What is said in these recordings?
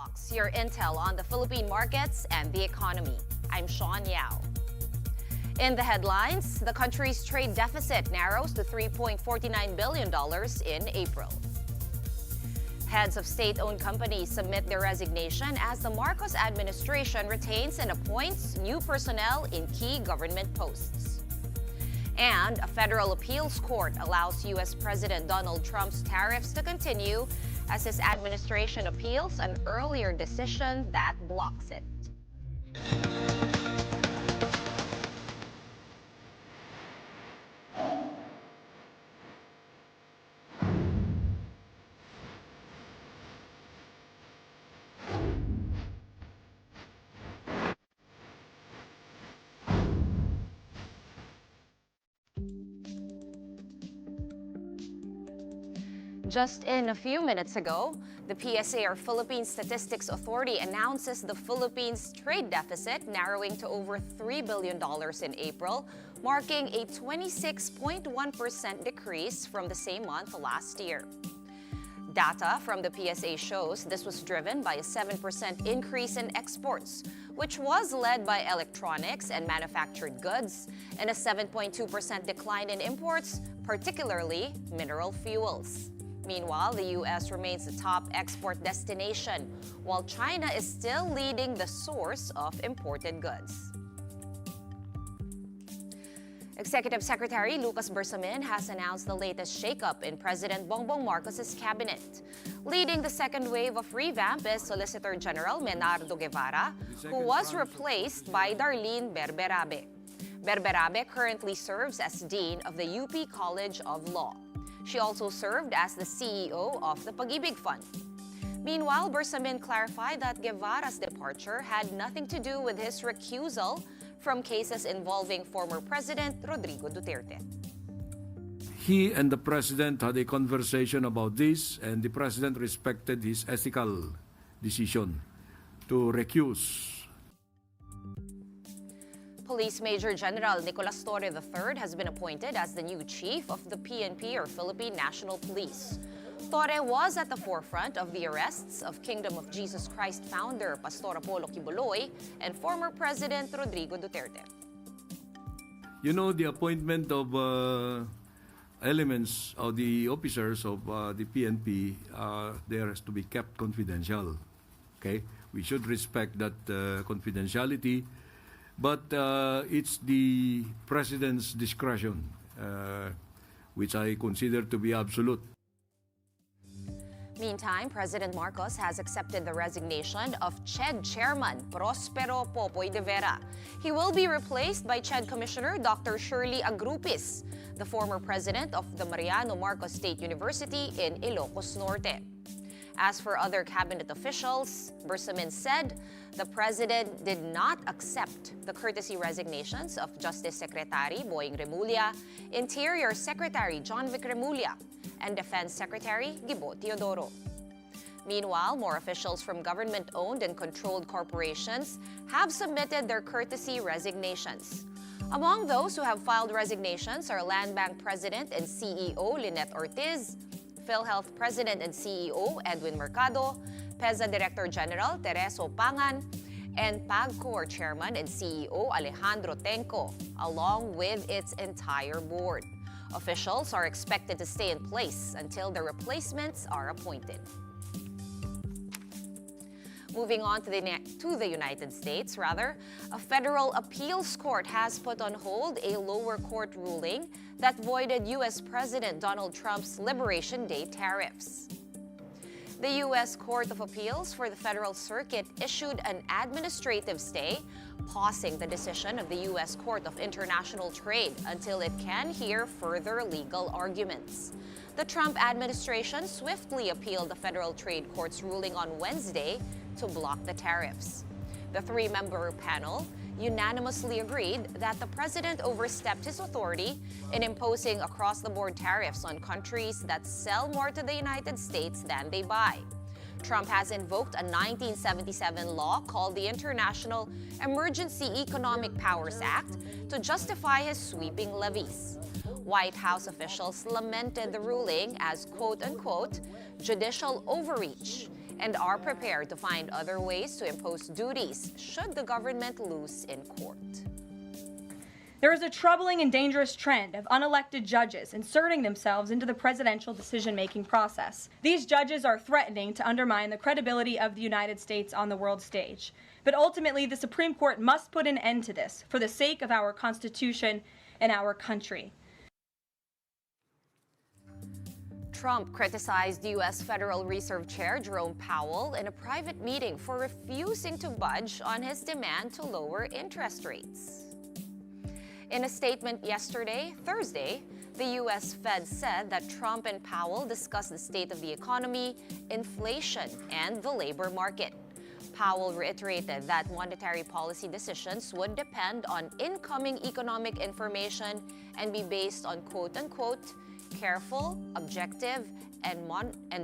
Talks, your intel on the Philippine markets and the economy. I'm Sean Yao. In the headlines, the country's trade deficit narrows to $3.49 billion in April. Heads of state-owned companies submit their resignation as the Marcos administration retains and appoints new personnel in key government posts. And a federal appeals court allows U.S. President Donald Trump's tariffs to continue as his administration appeals an earlier decision that blocks it. Just in a few minutes ago, the PSA, or Philippine Statistics Authority, announces the Philippines' trade deficit narrowing to over $3 billion in April, marking a 26.1% decrease from the same month last year. Data from the PSA shows this was driven by a 7% increase in exports, which was led by electronics and manufactured goods, and a 7.2% decline in imports, particularly mineral fuels. Meanwhile, the U.S. remains the top export destination, while China is still leading the source of imported goods. Executive Secretary Lucas Bersamin has announced the latest shakeup in President Bongbong Marcos' cabinet. Leading the second wave of revamp is Solicitor General Menardo Guevara, who was replaced by Darlene Berberabe. Berberabe currently serves as Dean of the UP College of Law. She also served as the CEO of the Pag-ibig Fund. Meanwhile, Bersamin clarified that Guevara's departure had nothing to do with his recusal from cases involving former President Rodrigo Duterte. He and the President had a conversation about this, and the President respected his ethical decision to recuse. Police Major General Nicolas Torre III has been appointed as the new chief of the PNP, or Philippine National Police. Torre was at the forefront of the arrests of Kingdom of Jesus Christ founder Pastor Apollo Quiboloy and former President Rodrigo Duterte. You know, the appointment of elements of the officers of the PNP, there has to be kept confidential. Okay? We should respect that confidentiality. But it's the President's discretion, which I consider to be absolute. Meantime, President Marcos has accepted the resignation of CHED Chairman Prospero Popoy de Vera. He will be replaced by CHED Commissioner Dr. Shirley Agrupis, the former president of the Mariano Marcos State University in Ilocos Norte. As for other cabinet officials, Bersamin said the president did not accept the courtesy resignations of Justice Secretary Boying Remulla, Interior Secretary John Vic Remulla, and Defense Secretary Gibo Teodoro. Meanwhile, more officials from government-owned and controlled corporations have submitted their courtesy resignations. Among those who have filed resignations are Land Bank President and CEO Lynette Ortiz, PhilHealth President and CEO Edwin Mercado, PEZA Director General Tereso Pangan, and PAGCOR Chairman and CEO Alejandro Tenco, along with its entire board. Officials are expected to stay in place until their replacements are appointed. Moving on to the United States, a federal appeals court has put on hold a lower court ruling that voided U.S. President Donald Trump's Liberation Day tariffs. The U.S. Court of Appeals for the Federal Circuit issued an administrative stay, pausing the decision of the U.S. Court of International Trade until it can hear further legal arguments. The Trump administration swiftly appealed the Federal Trade Court's ruling on Wednesday to block the tariffs. The three-member panel unanimously agreed that the president overstepped his authority in imposing across-the-board tariffs on countries that sell more to the United States than they buy. Trump has invoked a 1977 law called the International Emergency Economic Powers Act to justify his sweeping levies. White House officials lamented the ruling as quote-unquote judicial overreach and are prepared to find other ways to impose duties should the government lose in court. There is a troubling and dangerous trend of unelected judges inserting themselves into the presidential decision-making process. These judges are threatening to undermine the credibility of the United States on the world stage. But ultimately, the Supreme Court must put an end to this for the sake of our Constitution and our country. Trump criticized U.S. Federal Reserve Chair Jerome Powell in a private meeting for refusing to budge on his demand to lower interest rates. In a statement yesterday, Thursday, the U.S. Fed said that Trump and Powell discussed the state of the economy, inflation, and the labor market. Powell reiterated that monetary policy decisions would depend on incoming economic information and be based on quote-unquote careful, objective, and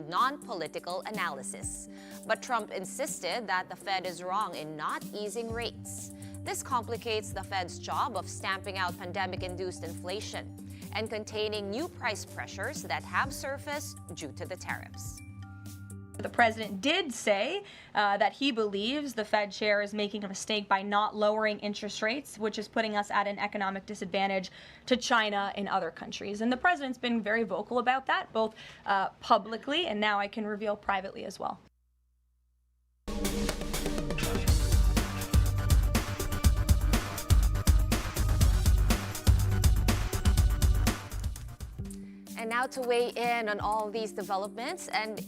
non-political analysis. But Trump insisted that the Fed is wrong in not easing rates. This complicates the Fed's job of stamping out pandemic-induced inflation and containing new price pressures that have surfaced due to the tariffs. The president did say that he believes the Fed chair is making a mistake by not lowering interest rates, which is putting us at an economic disadvantage to China and other countries. And the president's been very vocal about that, both publicly and now I can reveal privately as well. And now to weigh in on all these developments and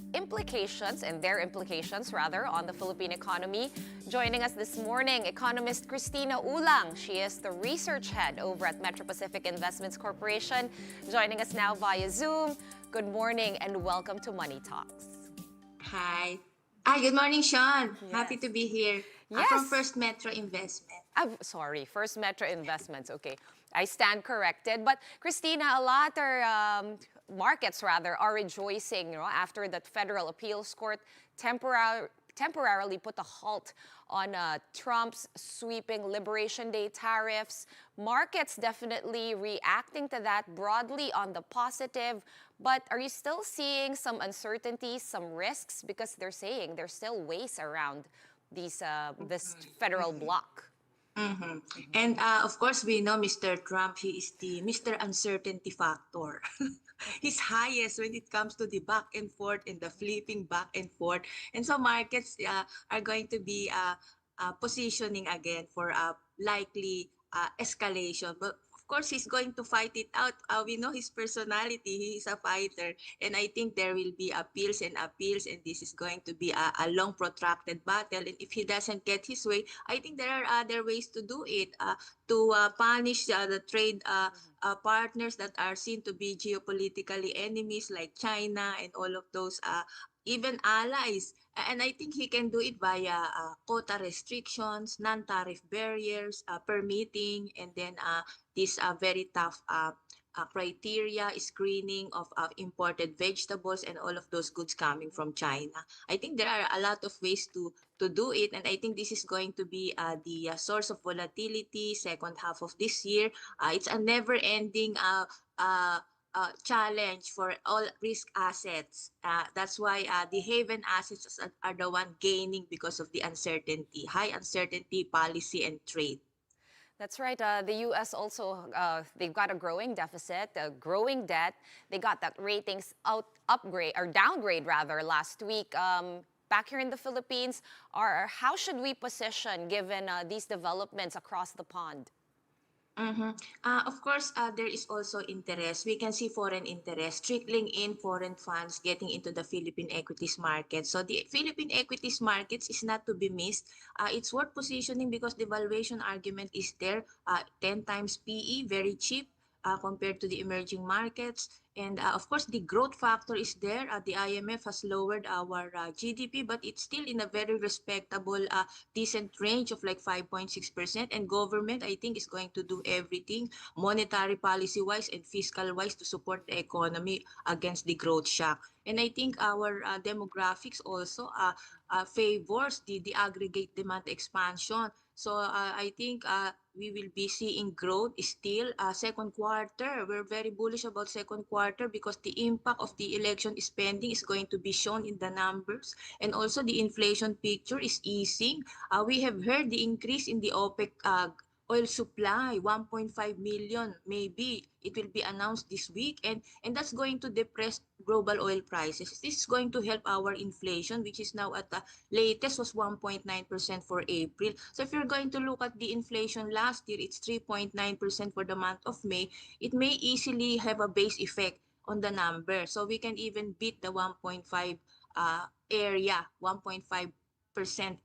their implications on the Philippine economy, joining us this morning, economist Cristina Ulang. She is the research head over at Metro Pacific Investments Corporation, joining us now via Zoom. Good morning and welcome to Money Talks. Hi. Good morning, Sean. Yes. Happy to be here. Yes. From First Metro Investment. First Metro Investments. Okay, I stand corrected. But Christina, a lot of markets are rejoicing, after that federal appeals court temporarily put a halt on Trump's sweeping Liberation Day tariffs. Markets definitely reacting to that broadly on the positive. But are you still seeing some uncertainties, some risks? Because they're saying there's still ways around this federal bloc. Mm-hmm. And of course, we know Mr. Trump, he is the Mr. Uncertainty Factor. He's highest when it comes to the back and forth and the flipping back and forth. And so markets are going to be positioning again for a likely escalation. But of course, he's going to fight it out. We know his personality. He is a fighter. And I think there will be appeals, and this is going to be a long, protracted battle. And if he doesn't get his way, I think there are other ways to do it, to punish the trade partners that are seen to be geopolitically enemies like China and all of those even allies. And I think he can do it via quota restrictions, non-tariff barriers, permitting, and then this very tough criteria, screening of imported vegetables and all of those goods coming from China. I think there are a lot of ways to do it, and I think this is going to be the source of volatility second half of this year. It's a never-ending challenge for all risk assets. That's why the haven assets are the one gaining because of the uncertainty, high uncertainty policy and trade. That's right. The U.S. also, they've got a growing deficit, a growing debt. They got that ratings downgrade last week. Back here in the Philippines, how should we position given these developments across the pond? Mm-hmm. Of course, there is also interest. We can see foreign interest trickling in, foreign funds getting into the Philippine equities market. So the Philippine equities markets is not to be missed. It's worth positioning because the valuation argument is there. 10 times PE, very cheap compared to the emerging markets. And of course, the growth factor is there. The IMF has lowered our GDP, but it's still in a very respectable, decent range of like 5.6%. And government, I think, is going to do everything monetary policy-wise and fiscal-wise to support the economy against the growth shock. And I think our demographics also favors the aggregate demand expansion. So I think we will be seeing growth is still second quarter. We're very bullish about second quarter because the impact of the election spending is going to be shown in the numbers, and also the inflation picture is easing. We have heard the increase in the OPEC oil supply, 1.5 million. Maybe it will be announced this week, and that's going to depress global oil prices. This is going to help our inflation, which is now at the latest was 1.9% for April. So if you're going to look at the inflation last year, it's 3.9% for the month of May. It may easily have a base effect on the number. So we can even beat the 1.5 area, 1.5%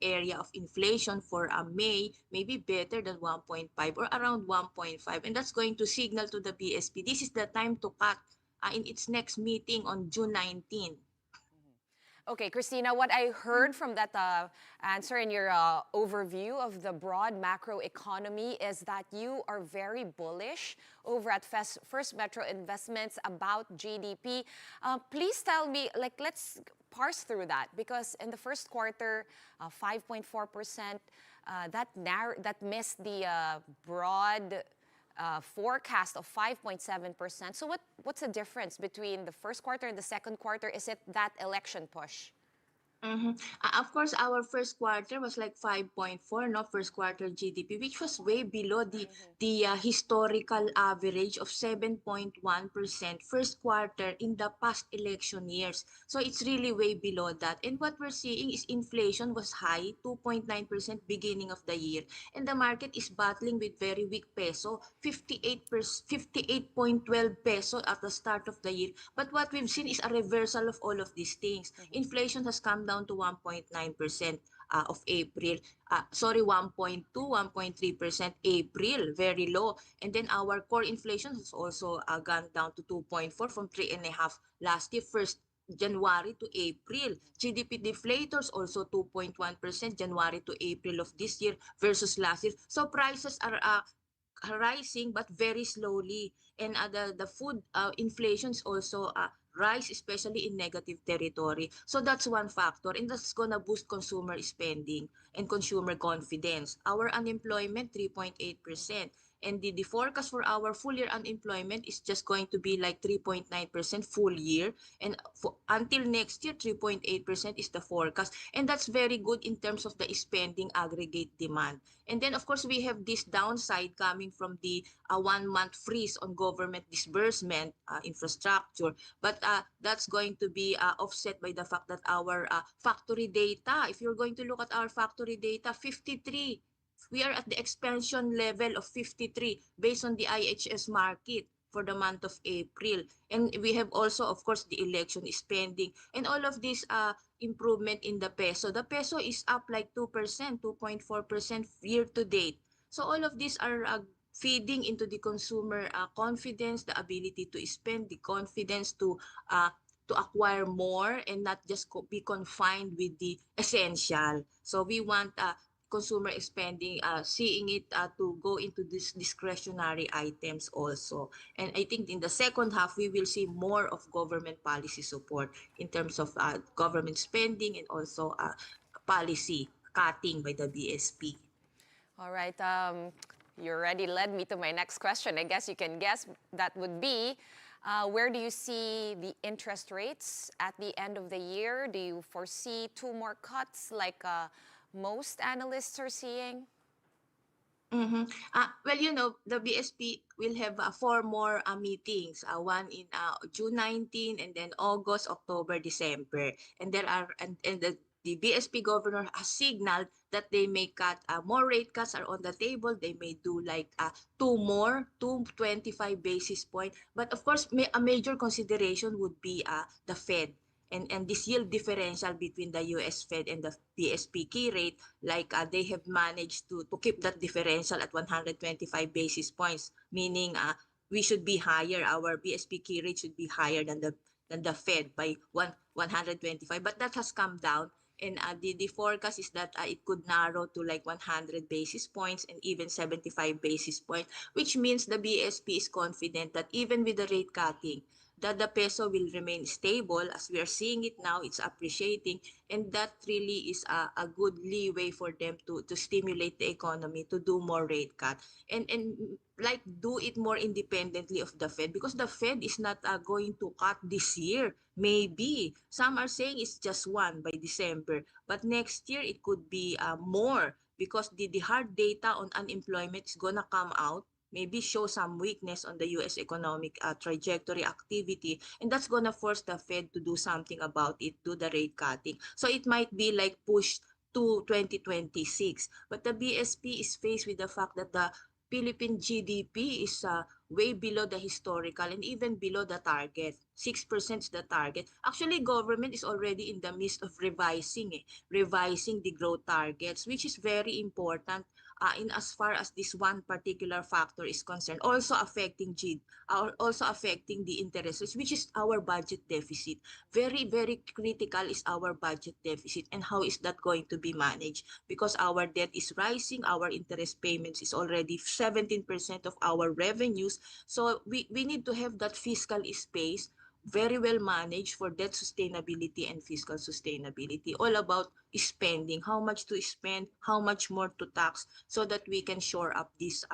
area of inflation for May, maybe better than 1.5 or around 1.5. And that's going to signal to the BSP, this is the time to cut in its next meeting on June 19. Okay, Christina, what I heard from that answer in your overview of the broad macro economy is that you are very bullish over at First Metro Investments about GDP. Please tell me, like, let's parse through that, because in the first quarter, 5.4%, that missed the broad forecast of 5.7%. So what's the difference between the first quarter and the second quarter? Is it that election push? Of course, our first quarter was like 5.4, no, first quarter GDP, which was way below the historical average of 7.1% first quarter in the past election years. So it's really way below that. And what we're seeing is inflation was high, 2.9% beginning of the year. And the market is battling with very weak peso, 58.12 peso at the start of the year. But what we've seen is a reversal of all of these things. Inflation has come down to 1.9% of April. 1.2, 1.3% April, very low. And then our core inflation has also gone down to 2.4 from 3.5 last year, first January to April. GDP deflators also 2.1% January to April of this year versus last year. So prices are rising but very slowly, and the food inflation is also rise, especially in negative territory. So that's one factor, and that's gonna boost consumer spending and consumer confidence. Our unemployment 3.8%, and the forecast for our full year unemployment is just going to be like 3.9% full year, and until next year 3.8% is the forecast, and that's very good in terms of the spending aggregate demand. And then of course we have this downside coming from the 1 month freeze on government disbursement infrastructure, but that's going to be offset by the fact that our factory data, if you're going to look at our factory data, 53, we are at the expansion level of 53 based on the IHS market for the month of April. And we have also, of course, the election spending and all of this improvement in the peso. The peso is up like 2%, 2.4% year to date. So all of these are feeding into the consumer confidence, the ability to spend, the confidence to acquire more and not just be confined with the essential. So we want consumer spending, seeing it to go into these discretionary items also. And I think in the second half, we will see more of government policy support in terms of government spending and also policy cutting by the BSP. All right. You already led me to my next question. I guess you can guess that would be, where do you see the interest rates at the end of the year? Do you foresee 2 more cuts like most analysts are seeing? Well, you know, the BSP will have 4 more meetings, one in June 19, and then August, October, December. And there are, and the BSP governor has signaled that they may cut, more rate cuts are on the table. They may do like 2 more, 225 basis points. But of course, a major consideration would be the Fed. And this yield differential between the US Fed and the BSP key rate, like they have managed to keep that differential at 125 basis points, meaning we should be higher, our BSP key rate should be higher than the Fed by 125, but that has come down. And the forecast is that it could narrow to like 100 basis points and even 75 basis points, which means the BSP is confident that even with the rate cutting, that the peso will remain stable. As we are seeing it now, it's appreciating, and that really is a good leeway for them to stimulate the economy, to do more rate cut, and like do it more independently of the Fed, because the Fed is not going to cut this year. Maybe some are saying it's just one by December, but next year it could be more, because the hard data on unemployment is gonna come out, maybe show some weakness on the US economic trajectory activity, and that's gonna force the Fed to do something about it, do the rate cutting. So it might be like pushed to 2026. But the BSP is faced with the fact that the Philippine GDP is way below the historical and even below the target. 6% is the target. Actually, government is already in the midst of revising the growth targets, which is very important in as far as this one particular factor is concerned, also affecting also affecting the interest rates, which is our budget deficit. Very, very critical is our budget deficit, and how is that going to be managed? Because our debt is rising, our interest payments is already 17% of our revenues. So we need to have that fiscal space very well managed for debt sustainability and fiscal sustainability. All about spending, how much to spend, how much more to tax, so that we can shore up this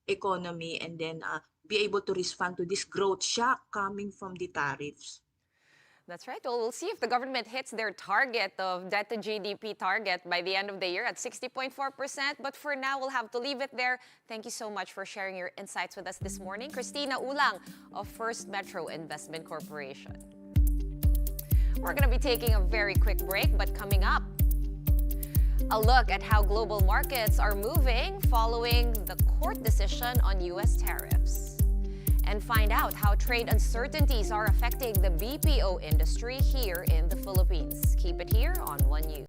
economy, and then be able to respond to this growth shock coming from the tariffs. That's right. Well, we'll see if the government hits their target of debt to GDP target by the end of the year at 60.4%. But for now, we'll have to leave it there. Thank you so much for sharing your insights with us this morning. Christina Ulang of First Metro Investment Corporation. We're going to be taking a very quick break, but coming up, a look at how global markets are moving following the court decision on U.S. tariffs. And find out how trade uncertainties are affecting the BPO industry here in the Philippines. Keep it here on One News.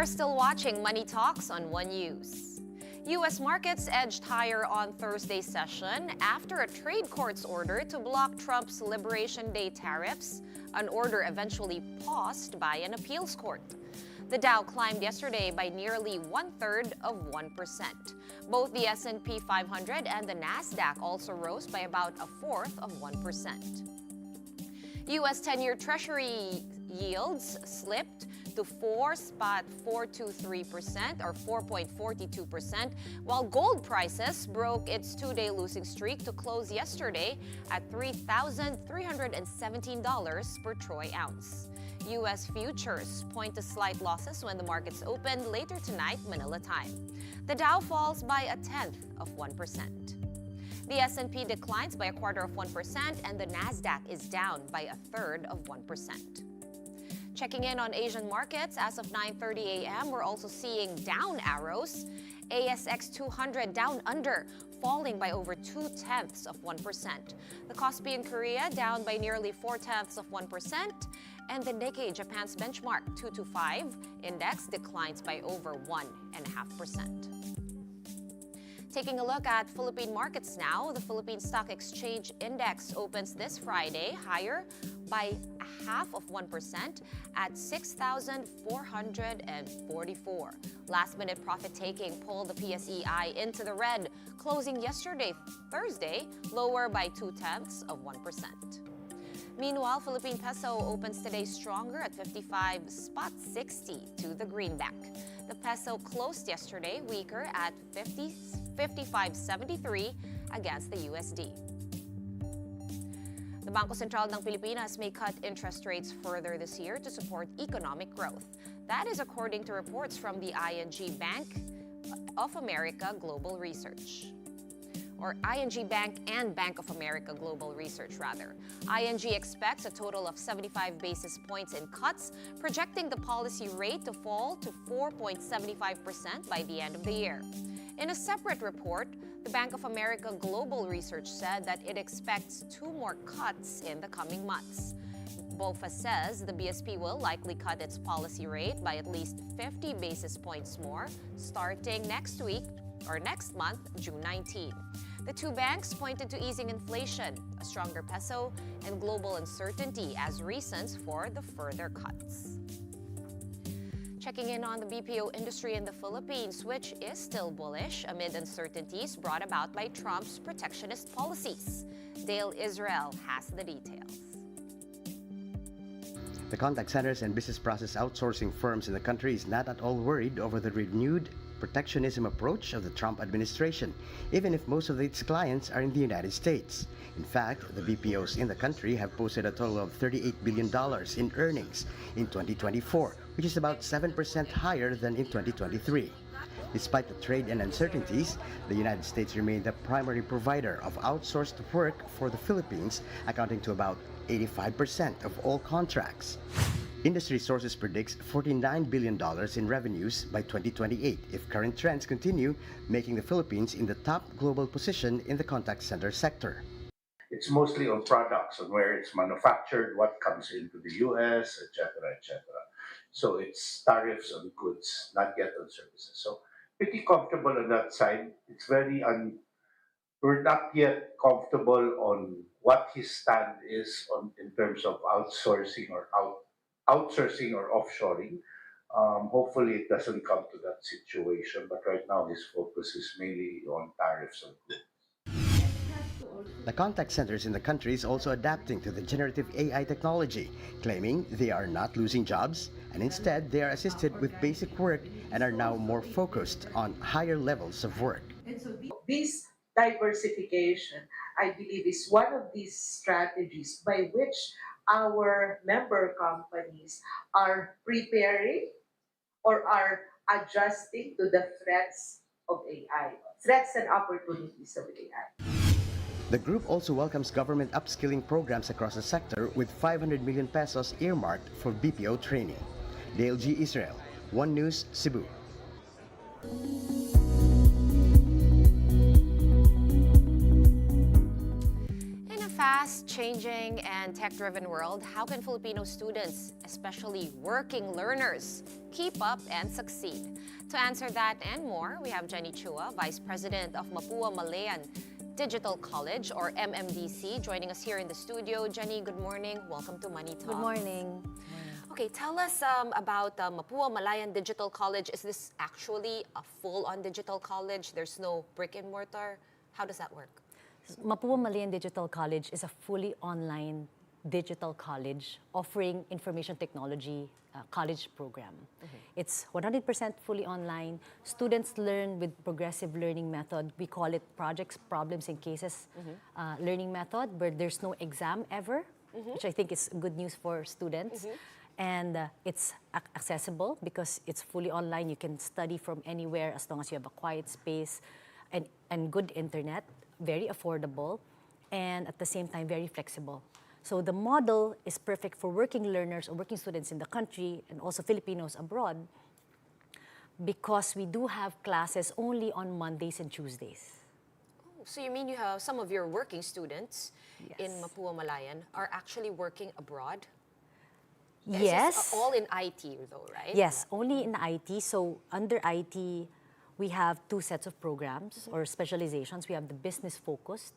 You're still watching Money Talks on One News. U.S. markets edged higher on Thursday's session after a trade court's order to block Trump's Liberation Day tariffs, an order eventually paused by an appeals court. The Dow climbed yesterday by nearly 1/3%. Both the S&P 500 and the Nasdaq also rose by about 1/4%. U.S. 10-year Treasury yields slipped to 4.423% or 4.42%, while gold prices broke its two-day losing streak to close yesterday at $3,317 per troy ounce. U.S. futures point to slight losses when the markets opened later tonight, Manila time. The Dow falls by 0.1%. The S&P declines by 0.25%, and the Nasdaq is down by 1/3%. Checking in on Asian markets, as of 9:30 a.m., we're also seeing down arrows. ASX 200 down under, falling by over 0.2%. The Kospi in Korea down by nearly 0.4%, and the Nikkei, Japan's benchmark 225 index, declines by over 1.5%. Taking a look at Philippine markets now, the Philippine Stock Exchange Index opens this Friday higher by 0.5% at 6,444. Last-minute profit-taking pulled the PSEI into the red, closing yesterday, Thursday, lower by 0.2%. Meanwhile, Philippine peso opens today stronger at 55.60 to the greenback. The peso closed yesterday weaker at 55.73 against the USD. The Bangko Sentral ng Pilipinas may cut interest rates further this year to support economic growth. That is according to reports from the ING Bank of America Global Research. Or ING Bank and Bank of America Global Research, rather. ING expects a total of 75 basis points in cuts, projecting the policy rate to fall to 4.75% by the end of the year. In a separate report, the Bank of America Global Research said that it expects 2 more cuts in the coming months. BOFA says the BSP will likely cut its policy rate by at least 50 basis points more, starting next week or next month, June 19. The two banks pointed to easing inflation, a stronger peso, and global uncertainty as reasons for the further cuts. Checking in on the BPO industry in the Philippines, which is still bullish amid uncertainties brought about by Trump's protectionist policies. Dale Israel has the details. The contact centers and business process outsourcing firms in the country is not at all worried over the renewed protectionism approach of the Trump administration, even if most of its clients are in the United States. In fact, the BPOs in the country have posted a total of $38 billion in earnings in 2024, which is about 7% higher than in 2023. Despite the trade and uncertainties, the United States remained the primary provider of outsourced work for the Philippines, accounting to about 85% of all contracts. Industry sources predicts $49 billion in revenues by 2028 if current trends continue, making the Philippines in the top global position in the contact center sector. It's mostly on products, on where it's manufactured, what comes into the US, etc., etc. So it's tariffs on goods, not yet on services. So pretty comfortable on that side. It's we're not yet comfortable on what his stand is on in terms of outsourcing or offshoring. Hopefully it doesn't come to that situation, but right now his focus is mainly on tariffs on goods. The contact centers in the country is also adapting to the generative AI technology, claiming they are not losing jobs, and instead they are assisted with basic work and are now more focused on higher levels of work. This diversification, I believe, is one of these strategies by which our member companies are preparing or are adjusting to the threats of AI, threats and opportunities of AI. The group also welcomes government upskilling programs across the sector with 500 million pesos earmarked for BPO training. Dale G. Israel, One News, Cebu. fast-changing and tech-driven world, how can Filipino students, especially working learners, keep up and succeed? To answer that and more, we have Jenny Chua, Vice President of Mapua Malayan Digital College, or MMDC, joining us here in the studio. Jenny, good morning. Welcome to Money Talks. Good morning. Okay, tell us about Mapua Malayan Digital College. Is this actually a full-on digital college? There's no brick and mortar? How does that work? Mapua Malayan Digital College is a fully online digital college offering information technology college program. It's 100% fully online. Students learn with progressive learning method. We call it projects, problems, and cases learning method, where there's no exam ever, which I think is good news for students. And it's accessible because it's fully online. You can study from anywhere as long as you have a quiet space and good internet, very affordable, and at the same time, very flexible. So the model is perfect for working learners or working students in the country and also Filipinos abroad, because we do have classes only on Mondays and Tuesdays. Oh, so you mean you have some of your working students in Yes. Mapua Malayan are actually working abroad? Yes. This is all in IT though, right? Yes, only in IT. So under IT, we have two sets of programs or specializations. We have the business focused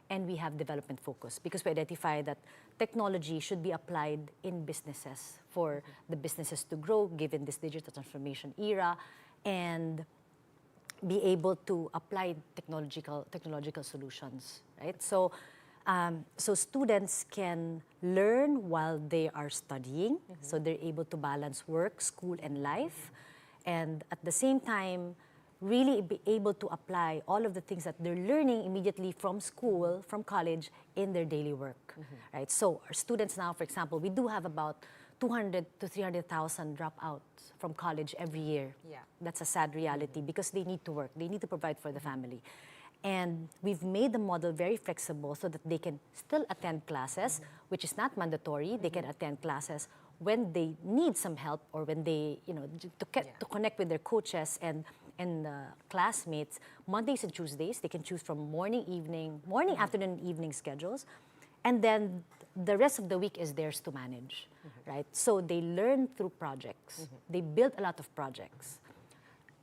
and we have development focused, because we identify that technology should be applied in businesses for the businesses to grow given this digital transformation era and be able to apply technological solutions, right? So students can learn while they are studying, so they're able to balance work, school, and life, and at the same time, really be able to apply all of the things that they're learning immediately from school, from college, in their daily work, right? So our students now, for example, we do have about 200 to 300,000 dropouts from college every year. Yeah. That's a sad reality because they need to work, they need to provide for the family. And we've made the model very flexible so that they can still attend classes, which is not mandatory. They can attend classes when they need some help or when they, to connect with their coaches and classmates. Mondays and Tuesdays, they can choose from morning, afternoon, evening schedules. And then the rest of the week is theirs to manage, right? So they learn through projects. They build a lot of projects.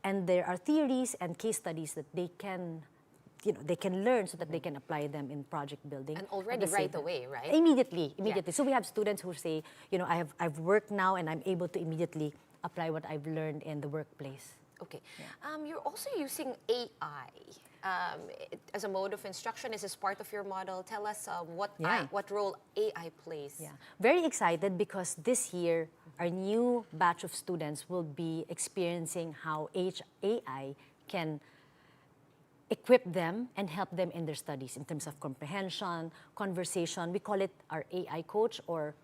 And there are theories and case studies that they can learn so that they can apply them in project building. And already right away, right? Immediately. So we have students who say, I've worked now and I'm able to immediately apply what I've learned in the workplace. Okay. You're also using AI as a mode of instruction. Is this part of your model? Tell us what role AI plays. Yeah, very excited because this year our new batch of students will be experiencing how AI can equip them and help them in their studies in terms of comprehension, conversation. We call it our AI coach, or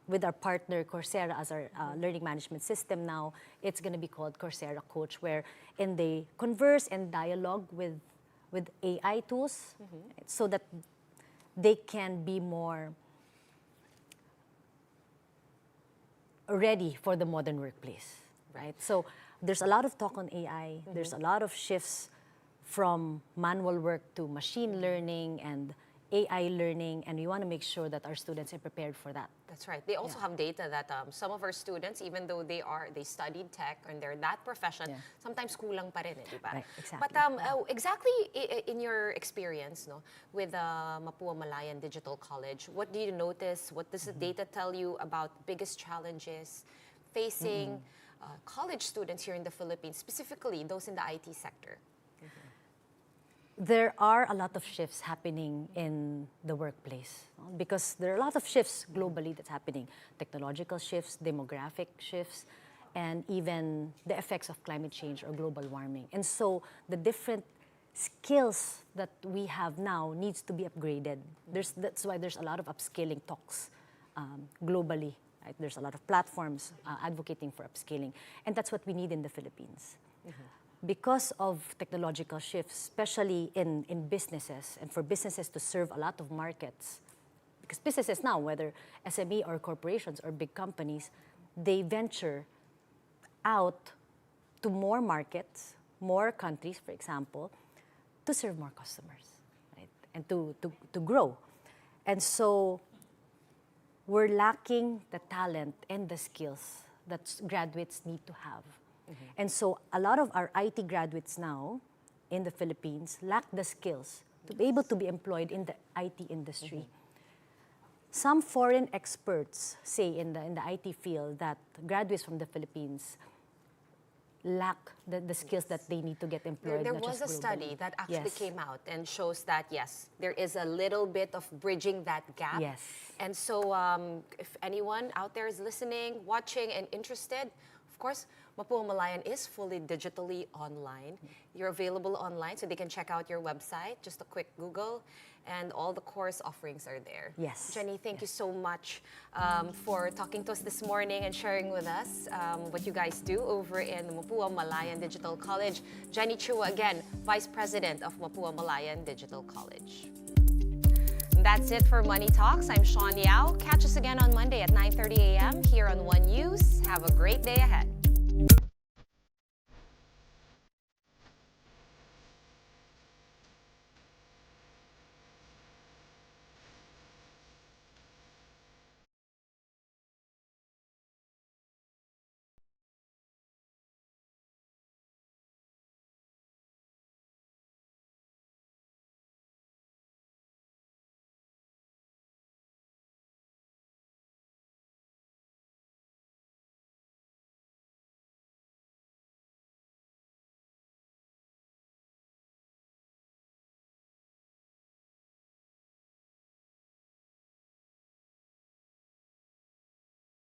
with our partner Coursera as our learning management system now, it's going to be called Coursera Coach, wherein they converse and dialogue with AI tools so that they can be more ready for the modern workplace, right? So there's a lot of talk on AI. There's a lot of shifts from manual work to machine learning and AI learning, and we want to make sure that our students are prepared for that. That's right. They also have data that some of our students, even though they studied tech and they're that profession, sometimes kulang pa rin, di ba? Right, exactly. But exactly in your experience, with Mapua Malayan Digital College, what do you notice? What does the data tell you about biggest challenges facing college students here in the Philippines, specifically those in the IT sector? There are a lot of shifts happening in the workplace, because there are a lot of shifts globally that's happening. Technological shifts, demographic shifts, and even the effects of climate change or global warming. And so the different skills that we have now needs to be upgraded. That's why there's a lot of upskilling talks globally. Right? There's a lot of platforms advocating for upskilling. And that's what we need in the Philippines. Because of technological shifts, especially in businesses, and for businesses to serve a lot of markets, because businesses now, whether SME or corporations or big companies, they venture out to more markets, more countries, for example, to serve more customers, right? And to grow. And so we're lacking the talent and the skills that graduates need to have. And so a lot of our IT graduates now in the Philippines lack the skills to be able to be employed in the IT industry. Some foreign experts say in the IT field that graduates from the Philippines lack the skills that they need to get employed. There not was just a study globally. that actually Yes. came out and shows that, yes, there is a little bit of bridging that gap. Yes. And so if anyone out there is listening, watching, and interested, of course, Mapua Malayan is fully digitally online. You're available online, so they can check out your website, just a quick Google, and all the course offerings are there. Yes. Jenny, thank you so much for talking to us this morning and sharing with us what you guys do over in Mapua Malayan Digital College. Jenny Chua, again, Vice President of Mapua Malayan Digital College. And that's it for Money Talks. I'm Sean Yao. Catch us again on Monday at 9:30 a.m. here on One News. Have a great day ahead.